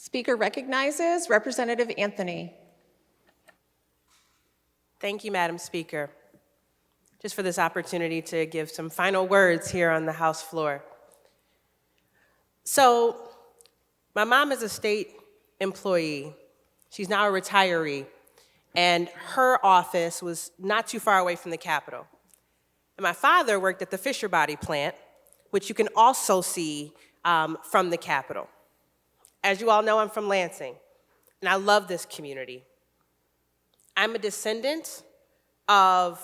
Speaker recognizes Representative Anthony. Thank you, Madam Speaker, just for this opportunity to give some final words here on the House floor. So, my mom is a state employee. She's now a retiree, and her office was not too far away from the Capitol. And my father worked at the Fisher Body plant, which you can also see from the Capitol. As you all know, I'm from Lansing, and I love this community. I'm a descendant of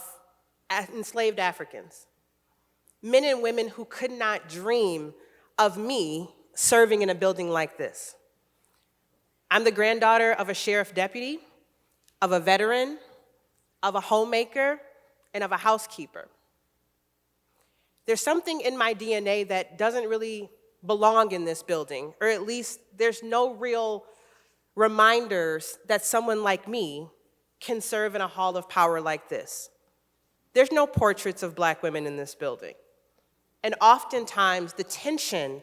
enslaved Africans, men and women who could not dream of me serving in a building like this. I'm the granddaughter of a sheriff deputy, of a veteran, of a homemaker, and of a housekeeper. There's something in my DNA that doesn't really belong in this building, or at least there's no real reminders that someone like me can serve in a hall of power like this. There's no portraits of Black women in this building. And oftentimes the tension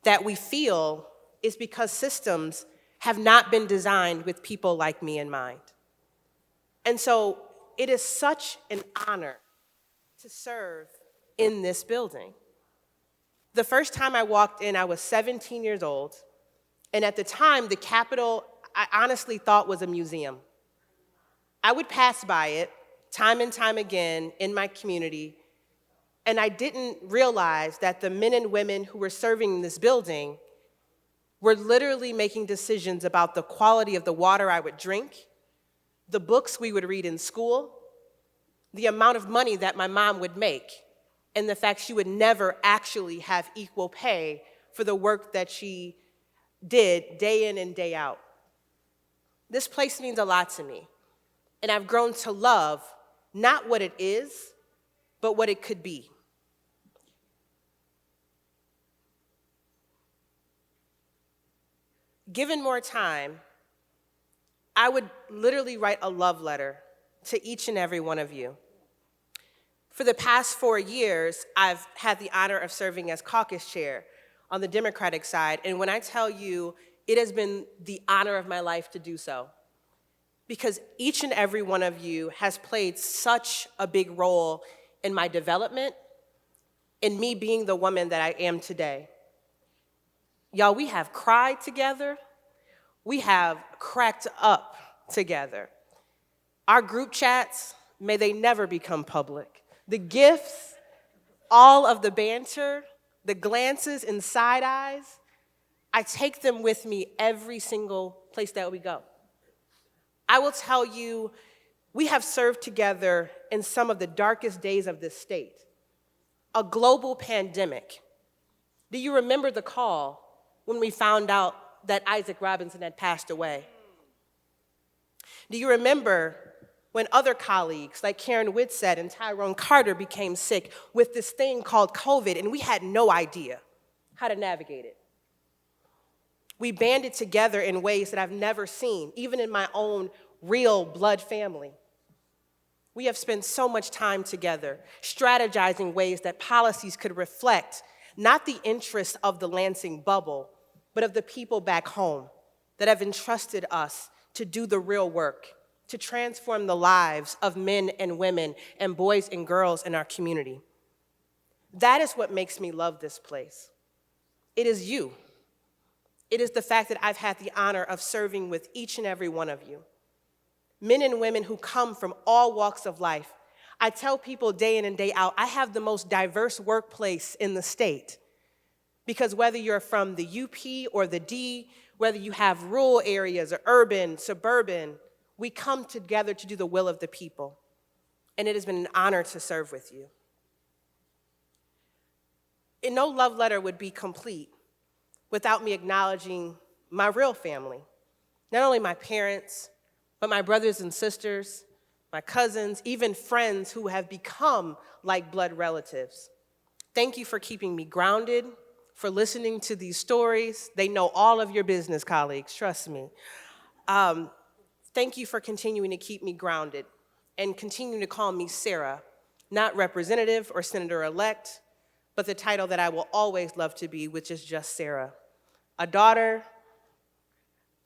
that we feel is because systems have not been designed with people like me in mind. And so it is such an honor to serve in this building. The first time I walked in, I was 17 years old, and at the time, the Capitol, I honestly thought was a museum. I would pass by it time and time again in my community, and I didn't realize that the men and women who were serving in this building were literally making decisions about the quality of the water I would drink, the books we would read in school, the amount of money that my mom would make, and the fact she would never actually have equal pay for the work that she did day in and day out. This place means a lot to me, and I've grown to love not what it is, but what it could be. Given more time, I would literally write a love letter to each and every one of you. For the past 4 years, I've had the honor of serving as caucus chair on the Democratic side, and when I tell you, it has been the honor of my life to do so, because each and every one of you has played such a big role in my development, in me being the woman that I am today. Y'all, we have cried together, we have cracked up together. Our group chats, may they never become public. The gifts, all of the banter, the glances and side eyes, I take them with me every single place that we go. I will tell you, we have served together in some of the darkest days of this state. A global pandemic. Do you remember the call when we found out that Isaac Robinson had passed away? Do you remember when other colleagues like Karen Whitsett and Tyrone Carter became sick with this thing called COVID, and we had no idea how to navigate it? We banded together in ways that I've never seen, even in my own real blood family. We have spent so much time together, strategizing ways that policies could reflect not the interests of the Lansing bubble, but of the people back home that have entrusted us to do the real work, to transform the lives of men and women and boys and girls in our community. That is what makes me love this place. It is you. It is the fact that I've had the honor of serving with each and every one of you. Men and women who come from all walks of life. I tell people day in and day out, I have the most diverse workplace in the state. Because whether you're from the UP or the D, whether you have rural areas or urban, suburban, we come together to do the will of the people. And it has been an honor to serve with you. And no love letter would be complete without me acknowledging my real family. Not only my parents, but my brothers and sisters, my cousins, even friends who have become like blood relatives. Thank you for keeping me grounded, for listening to these stories. They know all of your business, colleagues, trust me. Thank you for continuing to keep me grounded and continuing to call me Sarah, not representative or senator-elect, but the title that I will always love to be, which is just Sarah. A daughter,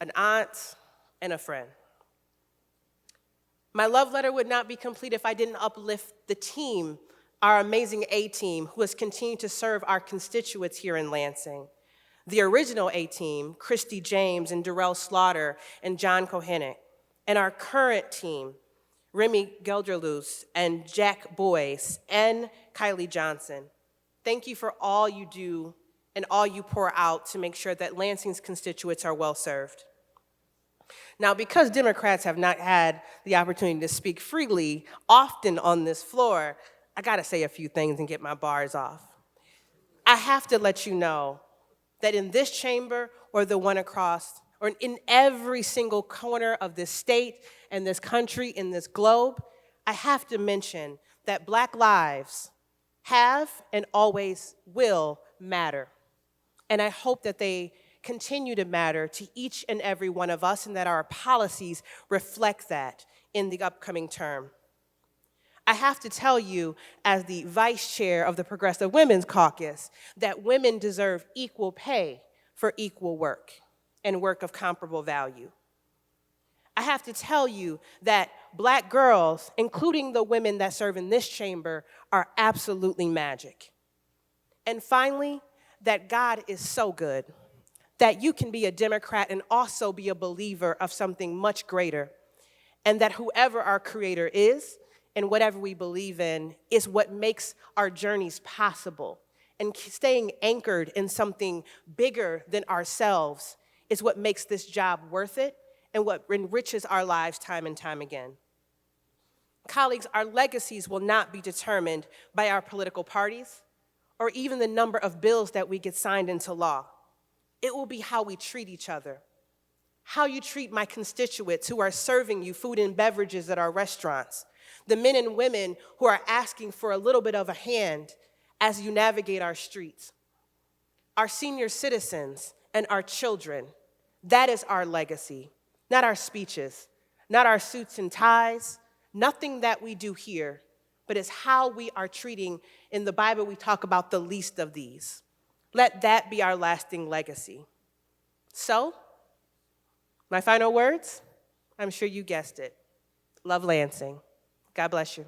an aunt, and a friend. My love letter would not be complete if I didn't uplift the team, our amazing A-team, who has continued to serve our constituents here in Lansing. The original A-team, Christy James and Darrell Slaughter and John Kohenik, and our current team, Remy Gelderloos and Jack Boyce and Kylie Johnson. Thank you for all you do and all you pour out to make sure that Lansing's constituents are well served. Now, because Democrats have not had the opportunity to speak freely often on this floor, I gotta say a few things and get my bars off. I have to let you know that in this chamber or the one across, or in every single corner of this state and this country, in this globe, I have to mention that Black lives have and always will matter. And I hope that they continue to matter to each and every one of us and that our policies reflect that in the upcoming term. I have to tell you, as the vice chair of the Progressive Women's Caucus, that women deserve equal pay for equal work and work of comparable value. I have to tell you that Black girls, including the women that serve in this chamber, are absolutely magic. And finally, that God is so good that you can be a Democrat and also be a believer of something much greater, and that whoever our Creator is and whatever we believe in is what makes our journeys possible. And staying anchored in something bigger than ourselves is what makes this job worth it and what enriches our lives time and time again. Colleagues, our legacies will not be determined by our political parties or even the number of bills that we get signed into law. It will be how we treat each other, how you treat my constituents who are serving you food and beverages at our restaurants, the men and women who are asking for a little bit of a hand as you navigate our streets, our senior citizens and our children. That is our legacy, not our speeches, not our suits and ties, nothing that we do here, but it's how we are treating. In the Bible, we talk about the least of these. Let that be our lasting legacy. So, my final words, I'm sure you guessed it. Love Lansing. God bless you.